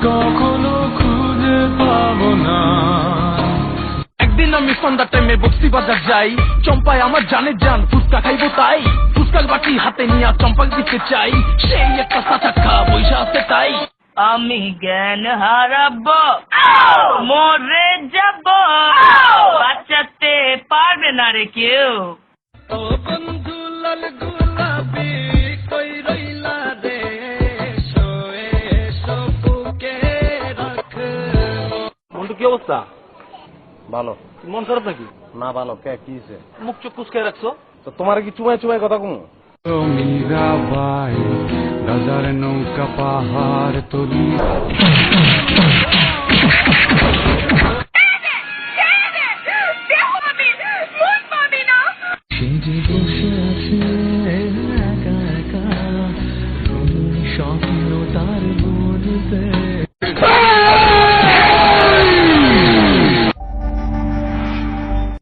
কখনো খুঁজে পাবো না। একদিন আমি সন্ধ্যার টাইমে বক্সি বাজার যাই, চম্পায় আমার জানের জান, ফুচকা খাইবো তাই ফুচকার বাটি হাতে নিয়ে চম্পাক দিতে চাই, সেই একটা সাচাক্কা বৈশা আছে তাই আমি জ্ঞান হারাবো, মরে যাব, বাঁচাতে পারবে না রে কেউ। ও বন্ধু লাল গোলাপি কই রইলা রে, শোয়ে বুকে রাখবো। বন্ধু কি অবস্থা? ভালো। মন খারাপ নাকি? না ভালো। কে কি হয়েছে? মুখ চোখ কুচকায় রাখছো। তো তোমার কি চুমায় চুমায় কথা কম? মীরাবাই রাজার নৌকা পাহাড় তলি